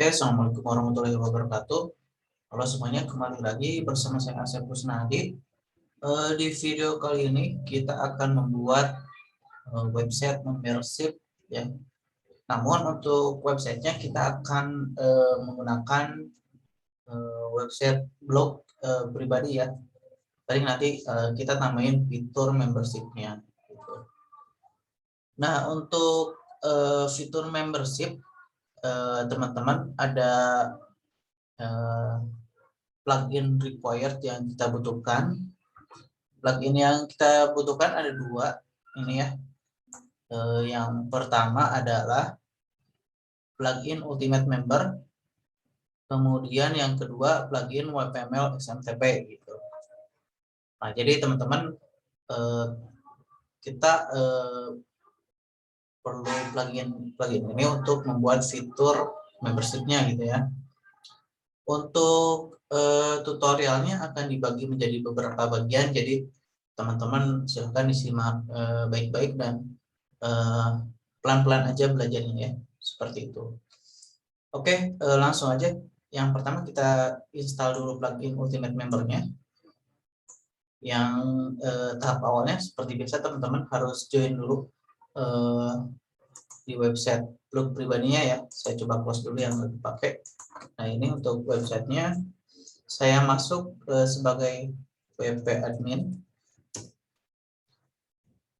Oke, assalamualaikum warahmatullahi wabarakatuh. Halo semuanya, kembali lagi bersama saya Asep Kusnadi. Di video kali ini kita akan membuat website membership ya. Namun untuk websitenya kita akan menggunakan website blog pribadi ya. Tadi nanti kita namain fitur membershipnya. Gitu. Nah, untuk fitur membership teman-teman ada plugin required yang kita butuhkan. Plugin yang kita butuhkan ada dua ini ya. Yang pertama adalah plugin Ultimate Member, kemudian yang kedua plugin WPML XMTP gitu. Nah, jadi teman-teman kita perlu plugin ini untuk membuat fitur membershipnya gitu ya. Untuk tutorialnya akan dibagi menjadi beberapa bagian, jadi teman-teman silahkan disimak baik-baik dan pelan-pelan aja belajarnya ya, seperti itu. Oke, langsung aja. Yang pertama kita install dulu plugin Ultimate Member-nya. Yang tahap awalnya seperti biasa teman-teman harus join dulu di website blog pribadinya ya. Saya coba close dulu yang lagi pakai. Nah, ini untuk websitenya. Saya masuk sebagai WP admin.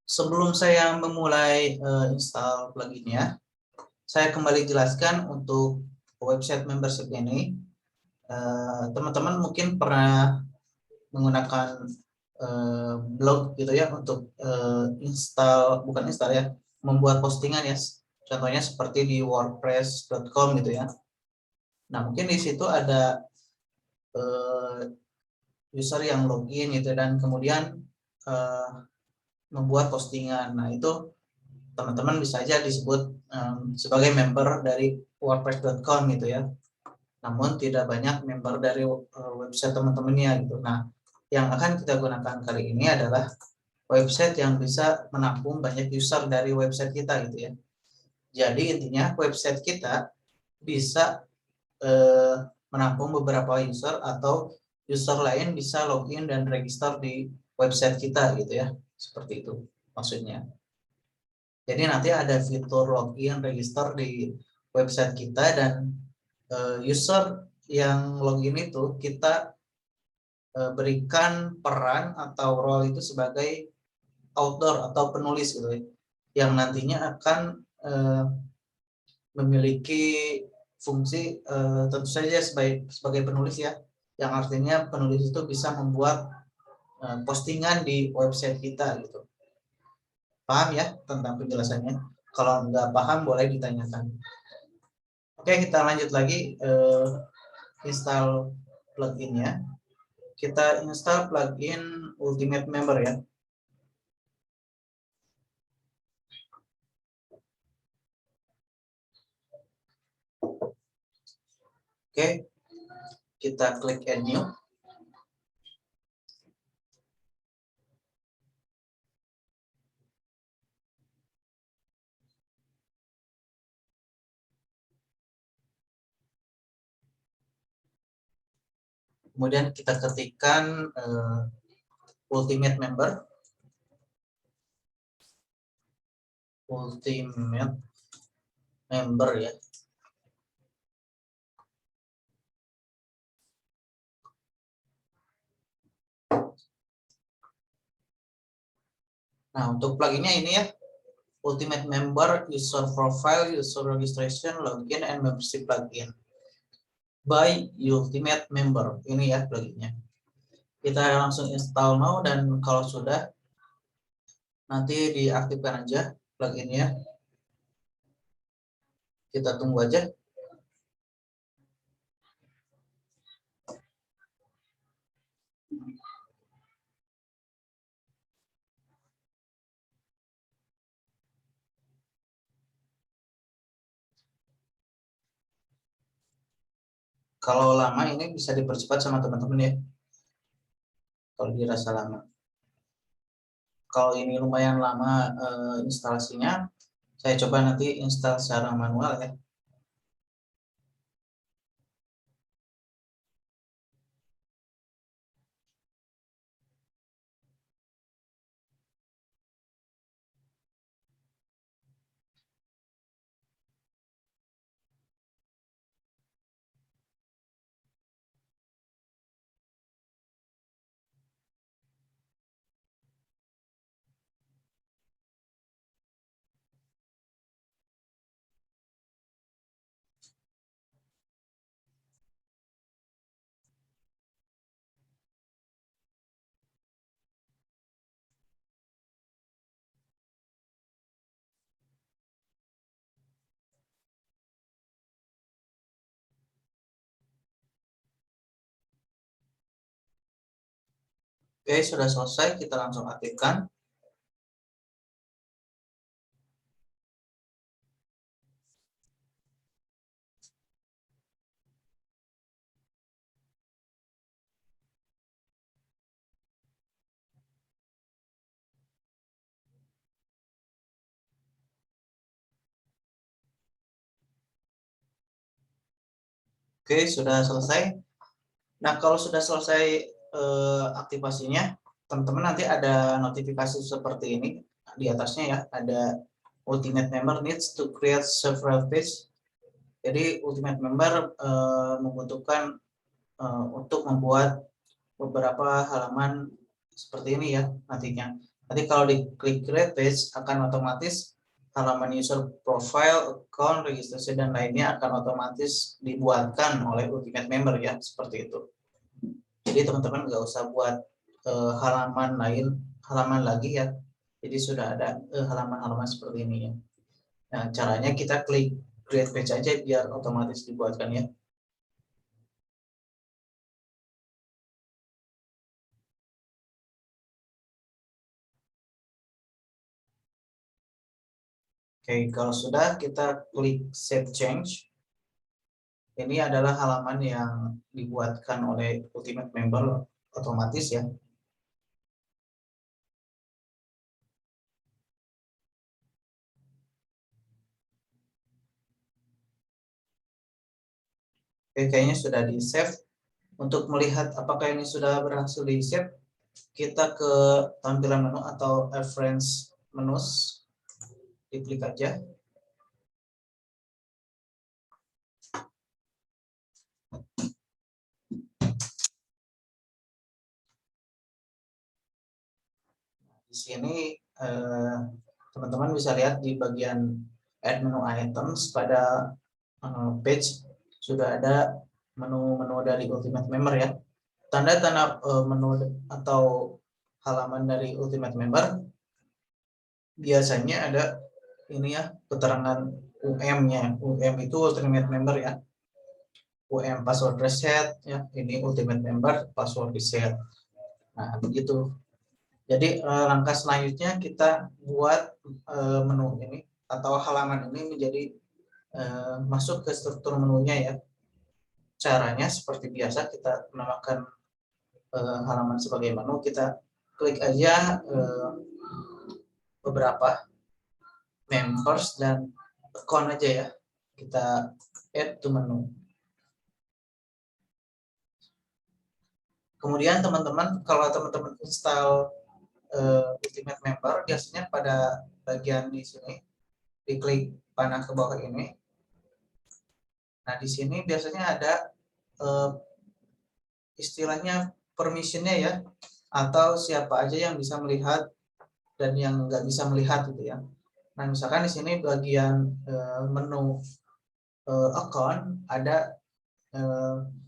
Sebelum saya memulai install pluginnya, saya kembali jelaskan untuk website membership ini. Teman-teman mungkin pernah menggunakan blog gitu ya untuk bukan install ya, membuat postingan ya. Contohnya seperti di wordpress.com gitu ya. Nah, mungkin di situ ada user yang login gitu dan kemudian membuat postingan. Nah, itu teman-teman bisa aja disebut sebagai member dari wordpress.com gitu ya. Namun tidak banyak member dari website teman-temannya gitu. Nah, yang akan kita gunakan kali ini adalah website yang bisa menampung banyak user dari website kita gitu ya. Jadi intinya website kita bisa menampung beberapa user atau user lain bisa login dan register di website kita gitu ya, seperti itu maksudnya. Jadi nanti ada fitur login register di website kita dan user yang login itu kita berikan peran atau role itu sebagai author atau penulis gitu ya, yang nantinya akan memiliki fungsi tentu saja sebagai penulis ya, yang artinya penulis itu bisa membuat postingan di website kita gitu. Paham ya tentang penjelasannya? Kalau nggak paham boleh ditanyakan. Oke, kita lanjut lagi install pluginnya. Kita install plugin Ultimate Member ya. Oke, kita klik add new. Kemudian kita ketikkan Ultimate Member. Ultimate Member ya. Nah, untuk pluginnya ini ya, Ultimate Member, User Profile, User Registration, Login, and Membership Plugin by Ultimate Member. Ini ya pluginnya. Kita langsung install now dan kalau sudah nanti diaktifkan aja pluginnya. Kita tunggu aja. Kalau lama ini bisa dipercepat sama teman-teman ya. Kalau dirasa lama. Kalau ini lumayan lama instalasinya, saya coba nanti install secara manual ya. Oke, sudah selesai, kita langsung aktifkan. Oke, sudah selesai. Nah, kalau sudah selesai aktivasinya, teman-teman nanti ada notifikasi seperti ini di atasnya ya, ada Ultimate Member needs to create several page. Jadi Ultimate Member membutuhkan untuk membuat beberapa halaman seperti ini ya nantinya. Nanti kalau diklik create page akan otomatis halaman user profile, account, registrasi dan lainnya akan otomatis dibuatkan oleh Ultimate Member ya, seperti itu. Jadi teman-teman nggak usah buat halaman lain, halaman lagi ya. Jadi sudah ada halaman-halaman seperti ini ya. Nah, caranya kita klik create page aja biar otomatis dibuatkan ya. Oke, kalau sudah kita klik save change. Ini adalah halaman yang dibuatkan oleh Ultimate Member otomatis ya. Oke, kayaknya sudah di save. Untuk melihat apakah ini sudah berhasil di save, kita ke tampilan menu atau reference menus, diklik aja. Di sini teman-teman bisa lihat di bagian add menu items pada page sudah ada menu-menu dari Ultimate Member ya. Tanda-tanda menu atau halaman dari Ultimate Member biasanya ada ini ya, keterangan UM-nya. UM itu Ultimate Member ya. UM password reset ya, ini Ultimate Member password reset. Nah, begitu. Jadi langkah selanjutnya kita buat menu ini atau halaman ini menjadi masuk ke struktur menunya ya. Caranya seperti biasa, kita menamakan halaman sebagai menu, kita klik aja beberapa members dan account aja ya. Kita add to menu. Kemudian teman-teman, kalau teman-teman install Ultimate Member, biasanya pada bagian di sini, diklik panah ke bawah ini. Nah, di sini biasanya ada istilahnya permissionnya ya, atau siapa aja yang bisa melihat dan yang nggak bisa melihat gitu ya. Nah, misalkan di sini bagian menu account ada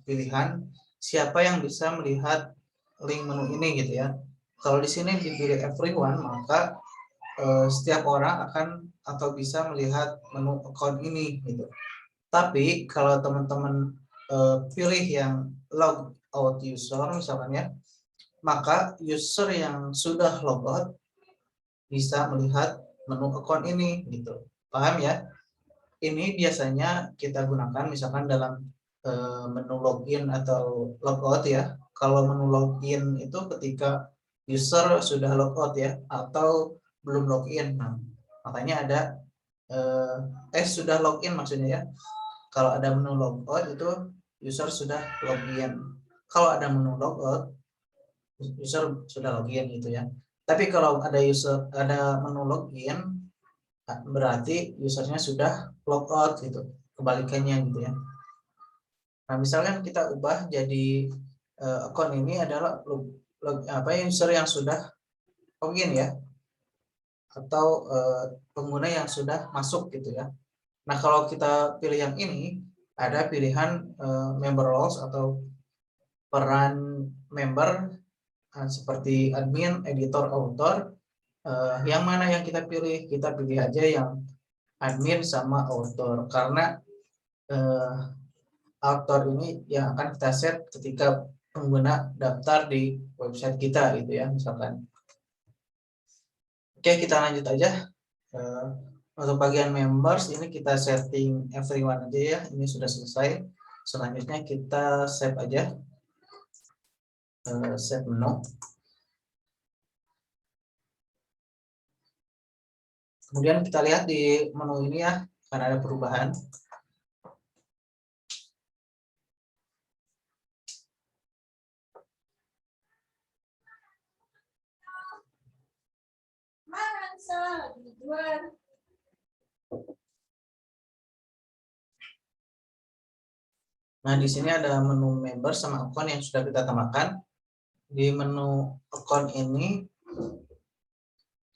pilihan siapa yang bisa melihat link menu ini gitu ya. Kalau di sini dipilih everyone, maka setiap orang akan atau bisa melihat menu account ini gitu. Tapi kalau teman-teman pilih yang log out user misalkan ya, maka user yang sudah logout bisa melihat menu account ini gitu. Paham ya? Ini biasanya kita gunakan misalkan dalam menu login atau logout ya. Kalau menu login itu ketika user sudah logout ya atau belum login. Nah, makanya ada sudah login maksudnya ya. Kalau ada menu logout itu user sudah login. Kalau ada menu logout user sudah login gitu ya. Tapi kalau ada menu login berarti usernya sudah logout gitu. Kebalikannya gitu ya. Nah, misalkan kita ubah jadi account ini adalah user yang sudah login ya, atau pengguna yang sudah masuk gitu ya. Nah, kalau kita pilih yang ini, ada pilihan member roles atau peran member seperti admin, editor, author. Yang mana yang kita pilih? Kita pilih aja yang admin sama author, karena author ini yang akan kita set ketika pengguna daftar di website kita gitu ya misalkan. Oke, kita lanjut aja. Untuk bagian members ini kita setting everyone aja ya. Ini sudah selesai. Selanjutnya kita save aja. Save menu. Kemudian kita lihat di menu ini ya, akan ada perubahan. Nah, di sini ada menu member sama account yang sudah kita tambahkan. Di menu account ini,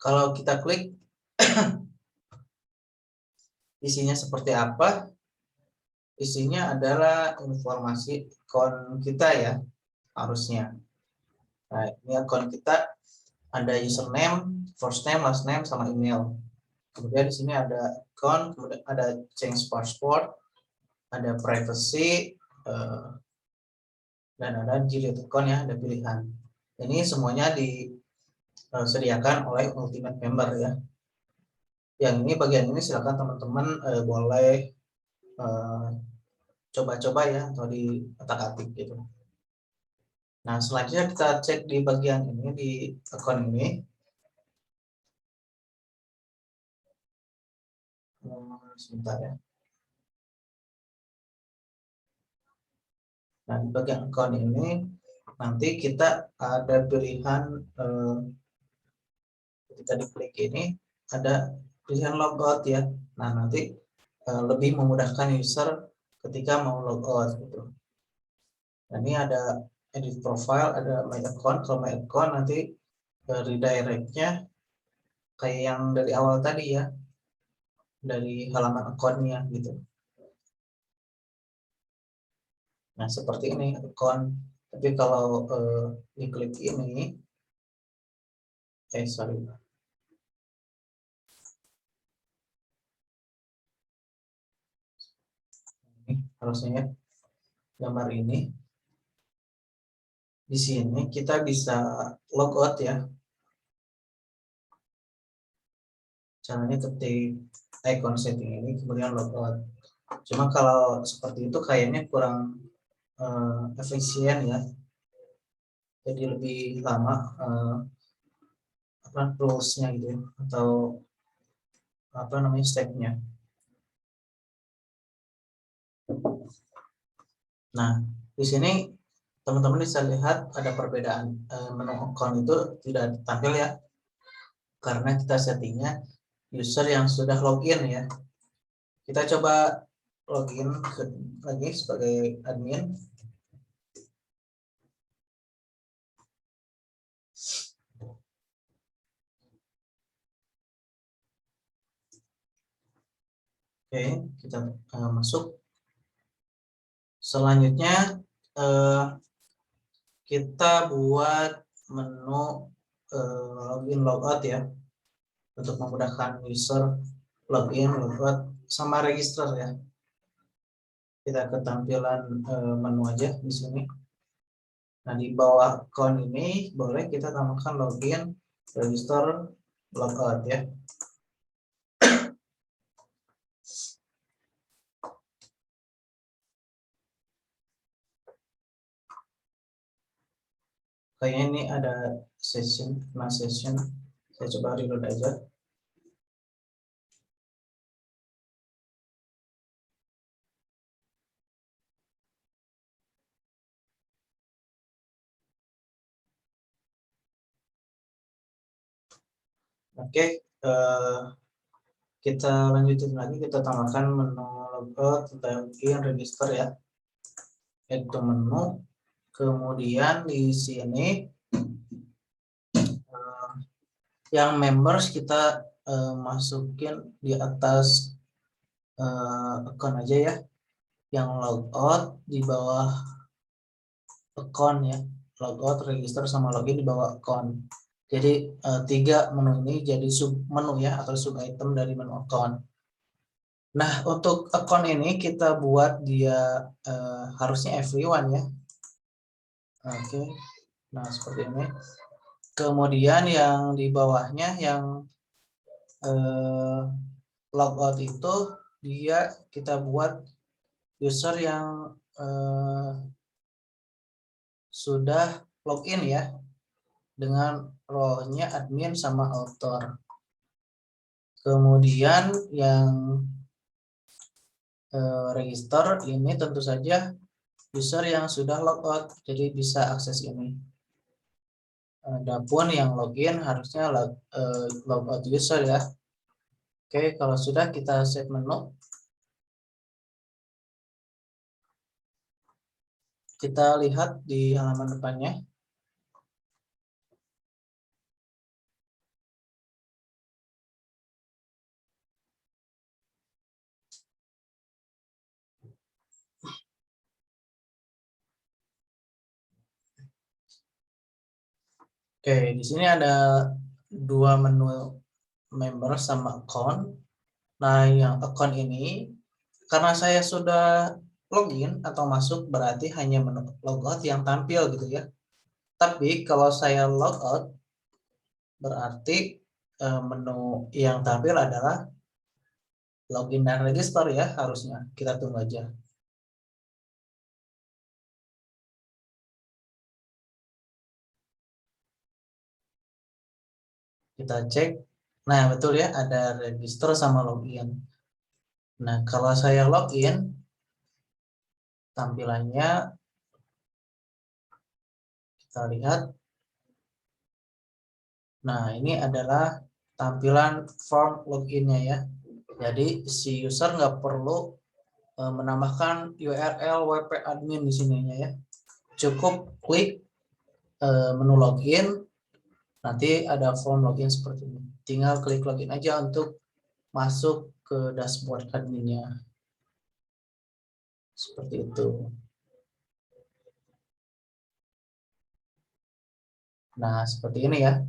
kalau kita klik, isinya seperti apa? Isinya adalah informasi account kita ya, harusnya. Nah, ini account kita ada username, first name, last name, sama email. Kemudian di sini ada account, kemudian ada change password, ada privacy, dan ada delete account ya, ada pilihan. Ini semuanya disediakan oleh Ultimate Member ya. Yang ini bagian ini silakan teman-teman boleh coba-coba ya atau di otak-atik gitu. Nah, selanjutnya kita cek di bagian ini di account ini. Sebentar ya. Nah, di bagian account ini nanti kita ada pilihan ketika diklik ini ada pilihan logout ya. Nah, nanti lebih memudahkan user ketika mau logout gitu. Nah, ini ada edit profile, ada my account. Kalau my account nanti redirect-nya kayak yang dari awal tadi ya, dari halaman account-nya gitu. Nah, seperti ini account. Tapi kalau diklik ini, sorry. Ini harusnya ya, gambar ini. Di sini kita bisa logout ya. Caranya ketik icon setting ini, kemudian logout. Cuma kalau seperti itu kayaknya kurang efisien ya. Jadi lebih lama rulesnya gitu ya, atau stepnya. Nah, di sini teman-teman bisa lihat ada perbedaan menu account itu tidak tampil ya, karena kita settingnya user yang sudah login ya. Kita coba login lagi sebagai admin. Oke, kita masuk. Selanjutnya kita buat menu login logout ya, untuk memudahkan user login, logout, sama register ya. Kita ke tampilan menu aja di sini. Nah, di bawah account ini boleh kita tambahkan login, register, logout ya. Kayaknya ini ada session. Saya coba reload aja. Oke, kita lanjutin lagi, kita tambahkan menu logout, login, register ya. Itu menu. Kemudian di sini yang members kita masukin di atas account aja ya. Yang logout di bawah account ya. Logout, register, sama login di bawah account. Jadi 3 menu ini jadi sub menu ya, atau sub item dari menu account. Nah, untuk account ini kita buat dia harusnya everyone ya. Oke, nah seperti ini. Kemudian yang di bawahnya yang logout itu dia kita buat user yang sudah login ya dengan role-nya admin sama author. Kemudian yang register ini tentu saja user yang sudah logout, jadi bisa akses ini. Adapun yang login harusnya logout user ya. Oke, kalau sudah kita set menu. Kita lihat di halaman depannya. Oke, di sini ada dua menu member sama account. Nah, yang account ini karena saya sudah login atau masuk berarti hanya menu logout yang tampil gitu ya. Tapi kalau saya logout berarti menu yang tampil adalah login dan register ya harusnya. Kita tunggu aja. Kita cek. Nah, betul ya ada register sama login. Nah, kalau saya login tampilannya kita lihat. Nah, ini adalah tampilan form loginnya ya. Jadi si user nggak perlu menambahkan URL WP admin di sininya ya. Cukup klik menu login, nanti ada form login seperti ini. Tinggal klik login aja untuk masuk ke dashboard adminnya. Seperti itu. Nah, seperti ini ya.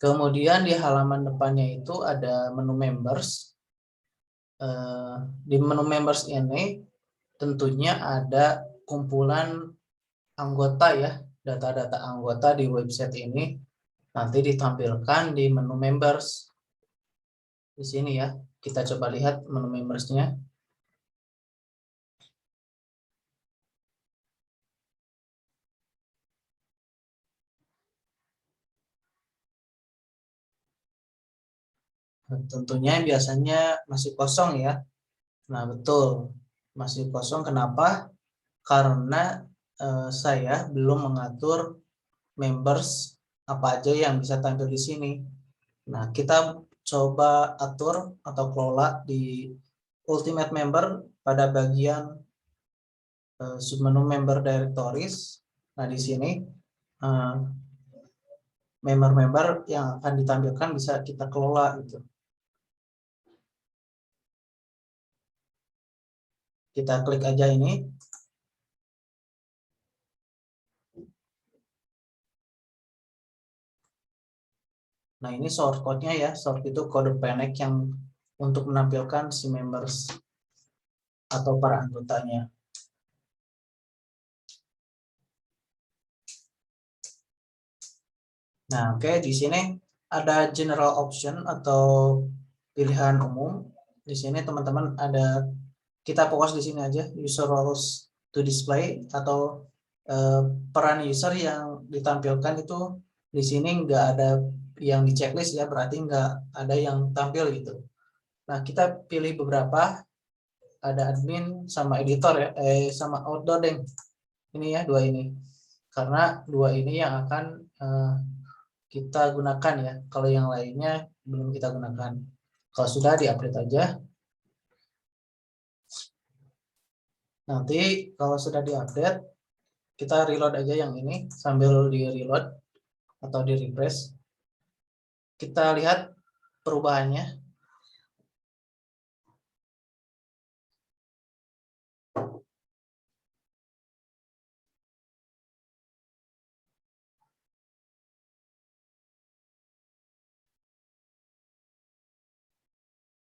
Kemudian di halaman depannya itu ada menu members. Di menu members ini tentunya ada kumpulan anggota ya, data-data anggota di website ini nanti ditampilkan di menu members. Di sini ya, kita coba lihat menu membersnya. Tentunya biasanya masih kosong ya. Nah, betul. Masih kosong kenapa? Karena saya belum mengatur members apa aja yang bisa tampil di sini. Nah, kita coba atur atau kelola di Ultimate Member pada bagian submenu Member Directories. Nah, di sini member-member yang akan ditampilkan bisa kita kelola gitu. Kita klik aja ini. Nah, ini shortcode-nya ya. Short itu kode pendek yang untuk menampilkan si members atau para anggotanya. Nah, oke, di sini ada general option atau pilihan umum. Di sini teman-teman ada, kita fokus di sini aja, user roles to display atau peran user yang ditampilkan itu di sini nggak ada yang di checklist ya, berarti nggak ada yang tampil gitu. Nah, kita pilih beberapa, ada admin sama editor ya, sama outdoor deh. Ini ya, dua ini. Karena dua ini yang akan kita gunakan ya. Kalau yang lainnya belum kita gunakan. Kalau sudah di-update aja. Nanti kalau sudah di-update, kita reload aja yang ini sambil di-reload atau di-refresh. Kita lihat perubahannya.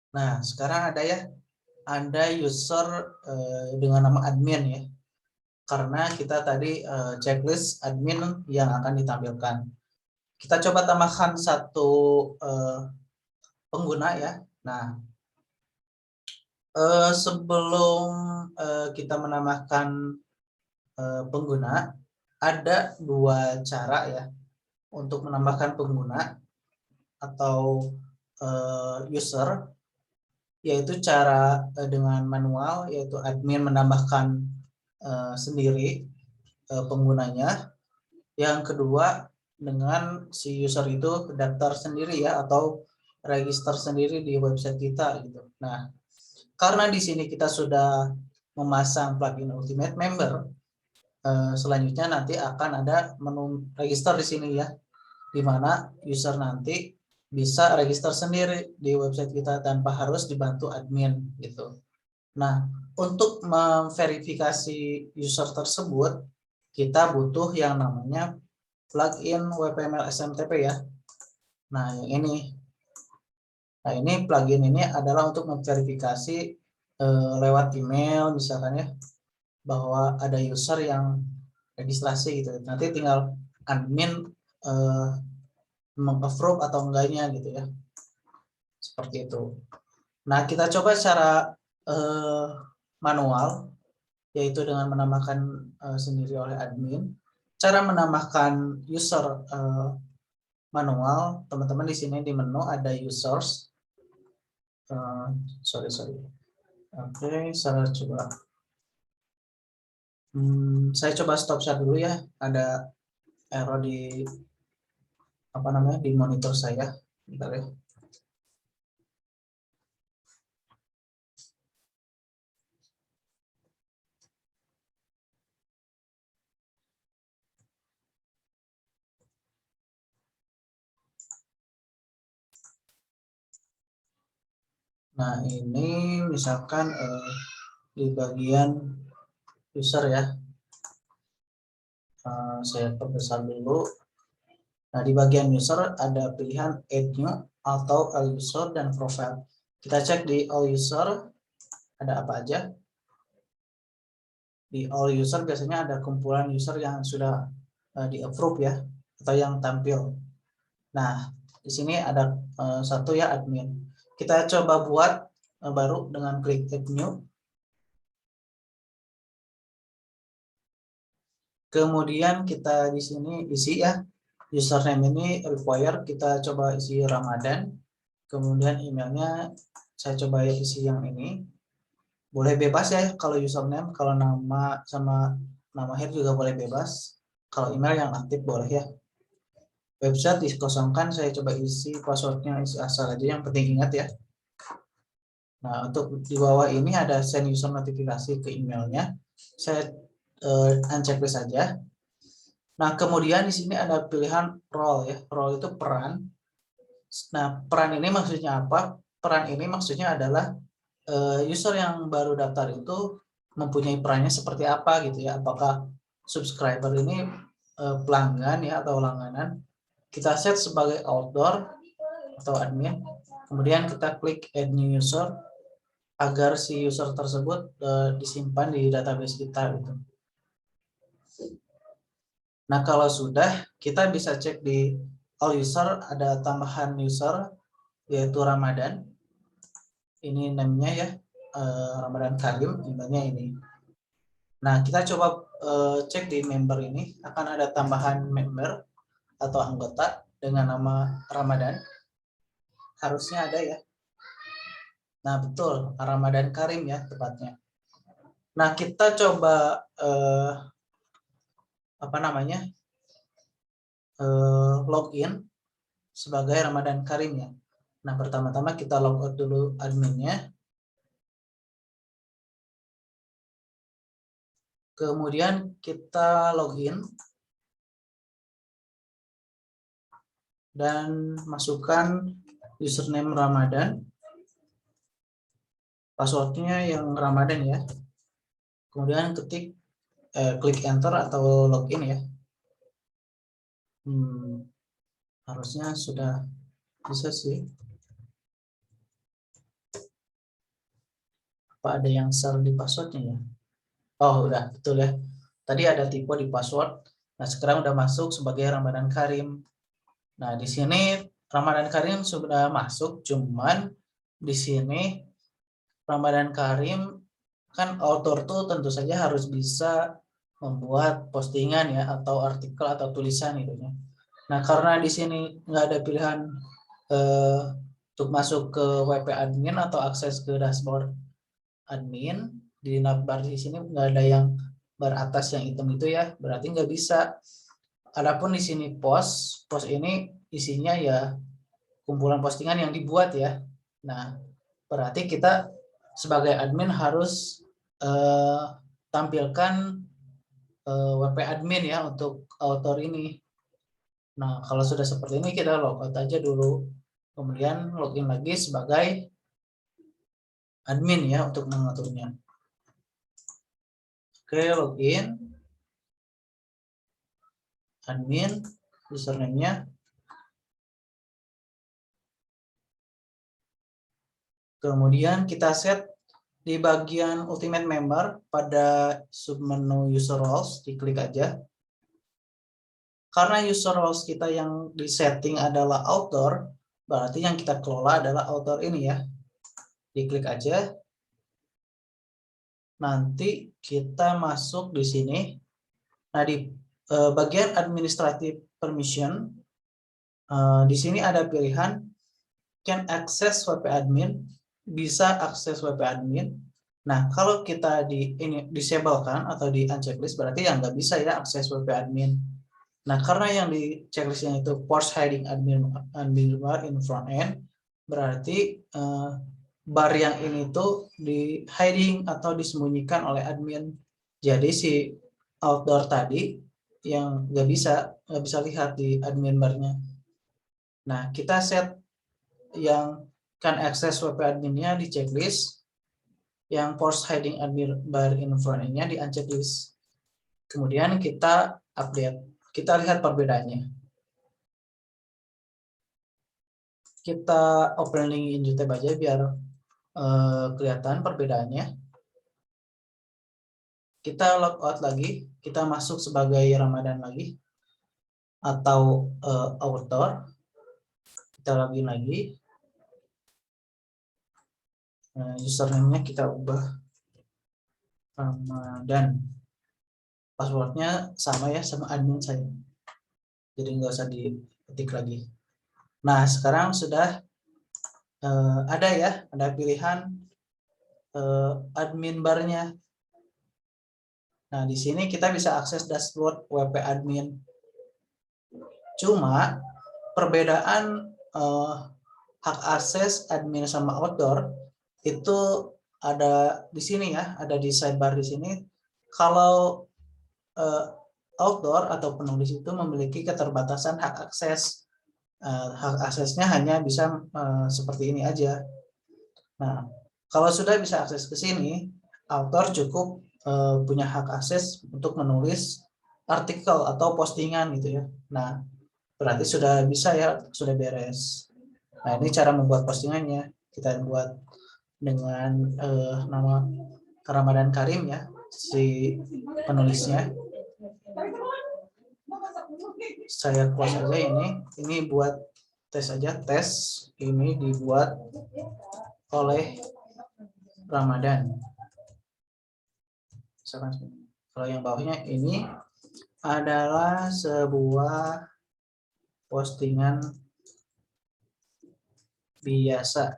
Nah, sekarang ada ya, ada user dengan nama admin ya. karena kita tadi checklist admin yang akan ditampilkan. Kita coba tambahkan satu pengguna ya. Nah, sebelum kita menambahkan pengguna, ada dua cara ya untuk menambahkan pengguna atau user, yaitu cara dengan manual, yaitu admin menambahkan sendiri penggunanya. Yang kedua, dengan si user itu daftar sendiri ya, atau register sendiri di website kita gitu. Nah, karena di sini kita sudah memasang plugin Ultimate Member, selanjutnya nanti akan ada menu register di sini ya, di mana user nanti bisa register sendiri di website kita tanpa harus dibantu admin gitu. Nah, untuk memverifikasi user tersebut, kita butuh yang namanya plugin WPML SMTP ya. Nah, yang ini. Nah, ini plugin ini adalah untuk memverifikasi lewat email misalkan ya, bahwa ada user yang registrasi gitu. Nanti tinggal admin meng-approve atau enggaknya gitu ya. Seperti itu. Nah, kita coba secara manual, yaitu dengan menambahkan sendiri oleh admin. Cara menambahkan user manual, teman-teman di sini di menu ada users. Sorry. Oke, saya coba. Saya coba stop share dulu ya. Ada error di di monitor saya. Bentar ya. Nah, ini misalkan di bagian user ya. Saya perbesar dulu. Nah, di bagian user ada pilihan add new atau all user dan profile. Kita cek di all user ada apa aja. Di all user biasanya ada kumpulan user yang sudah di approve ya, atau yang tampil. Nah, di sini ada satu ya admin. Kita coba buat baru dengan klik add new. Kemudian kita di sini isi ya, username ini require, kita coba isi Ramadan. Kemudian emailnya saya coba isi yang ini. Boleh bebas ya kalau username, kalau nama sama nama head juga boleh bebas. Kalau email yang aktif boleh ya. Website dikosongkan, saya coba isi passwordnya, isi asal aja, yang penting ingat ya. Nah, untuk di bawah ini ada send user notifikasi ke emailnya. Saya unchecklist saja. Nah, kemudian di sini ada pilihan role ya. Role itu peran. Nah, peran ini maksudnya apa? Peran ini maksudnya adalah user yang baru daftar itu mempunyai perannya seperti apa gitu ya. Apakah subscriber ini pelanggan ya atau langganan. Kita set sebagai outdoor atau admin. Kemudian kita klik add new user agar si user tersebut disimpan di database kita gitu. Nah, kalau sudah, kita bisa cek di all user, ada tambahan user yaitu Ramadan. Ini namanya ya, Ramadan Karim, emailnya ini. Nah, kita coba cek di member ini, akan ada tambahan member atau anggota dengan nama Ramadan. Harusnya ada ya. Nah, betul, Ramadan Karim ya tepatnya. Nah, kita coba login sebagai Ramadan Karim ya. Nah, pertama-tama kita logout dulu adminnya. Kemudian kita login dan masukkan username Ramadan. Passwordnya yang Ramadan ya. Kemudian klik enter atau login ya. Harusnya sudah bisa sih. Apa ada yang salah di passwordnya ya? Oh, udah betul ya. Tadi ada typo di password. Nah, sekarang udah masuk sebagai Ramadan Karim. Nah, di sini Ramadan Karim sudah masuk, cuman di sini Ramadan Karim kan author tuh tentu saja harus bisa membuat postingan ya, atau artikel atau tulisan gitu ya. Nah, karena di sini nggak ada pilihan untuk masuk ke WP admin atau akses ke dashboard admin, di navbar di sini nggak ada yang bar atas yang hitam itu ya, berarti nggak bisa. Adapun di sini post ini isinya ya kumpulan postingan yang dibuat ya. Nah, berarti kita sebagai admin harus tampilkan WP admin ya untuk author ini. Nah, kalau sudah seperti ini kita logout aja dulu, kemudian login lagi sebagai admin ya untuk mengaturnya. Oke, login, admin, username-nya. Kemudian kita set di bagian Ultimate Member pada submenu User Roles, diklik aja. Karena user roles kita yang di setting adalah author, berarti yang kita kelola adalah author ini ya. Diklik aja. Nanti kita masuk di sini. Nah, di bagian administrative permission, di sini ada pilihan can access WP admin, bisa akses WP admin. Nah, kalau kita disablekan atau di unchecklist, berarti yang nggak bisa ya akses WP admin. Nah, karena yang di checklistnya itu force hiding admin bar in front end, berarti bar yang ini tuh di hiding atau disembunyikan oleh admin. Jadi si outdoor tadi yang nggak bisa lihat di admin barnya. Nah, kita set yang can access WP adminnya di checklist, yang force hiding admin bar in front end-nya di unchecklist. Kemudian kita update. Kita lihat perbedaannya. Kita opening in YouTube aja biar kelihatan perbedaannya. Kita logout lagi, kita masuk sebagai Ramadan lagi atau author. Kita login lagi. Username-nya kita ubah Ramadan. Passwordnya sama ya sama admin saya. Jadi nggak usah diketik lagi. Nah, sekarang sudah ada ya, ada pilihan admin barnya. Nah, di sini kita bisa akses dashboard WP admin. Cuma perbedaan hak akses admin sama outdoor itu ada di sini ya, ada di sidebar di sini. Kalau outdoor atau penulis itu memiliki keterbatasan hak akses. Hak aksesnya hanya bisa seperti ini aja. Nah, kalau sudah bisa akses ke sini, author cukup punya hak akses untuk menulis artikel atau postingan gitu ya. Nah, berarti sudah bisa ya, sudah beres. Nah, ini cara membuat postingannya. Kita buat dengan nama Ramadan Karim ya, si penulisnya. Saya close aja ini buat tes aja, tes ini dibuat oleh Ramadan. Kalau yang bawahnya ini adalah sebuah postingan biasa.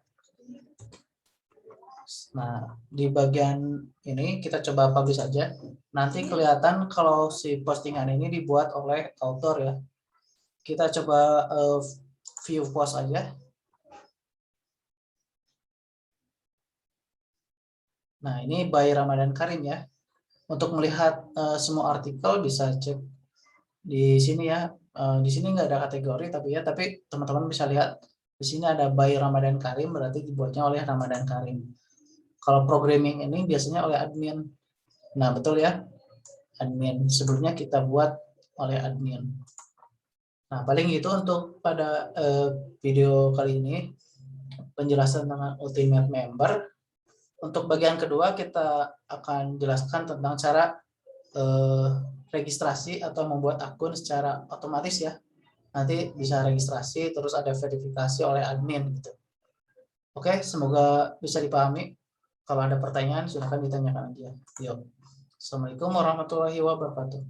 Nah, di bagian ini kita coba publish aja. Nanti kelihatan kalau si postingan ini dibuat oleh author ya. Kita coba view post aja. Nah, ini by Ramadan Karim ya. Untuk melihat semua artikel bisa cek di sini ya. Di sini nggak ada kategori tapi teman-teman bisa lihat di sini ada by Ramadan Karim, berarti dibuatnya oleh Ramadan Karim. Kalau programming ini biasanya oleh admin. Nah, betul ya, admin. Sebelumnya kita buat oleh admin. Nah, paling itu untuk pada video kali ini, penjelasan tentang Ultimate Member. Untuk bagian kedua kita akan jelaskan tentang cara registrasi atau membuat akun secara otomatis ya. Nanti bisa registrasi terus ada verifikasi oleh admin gitu. Oke, semoga bisa dipahami. Kalau ada pertanyaan silahkan ditanyakan aja. Yuk. Assalamualaikum warahmatullahi wabarakatuh.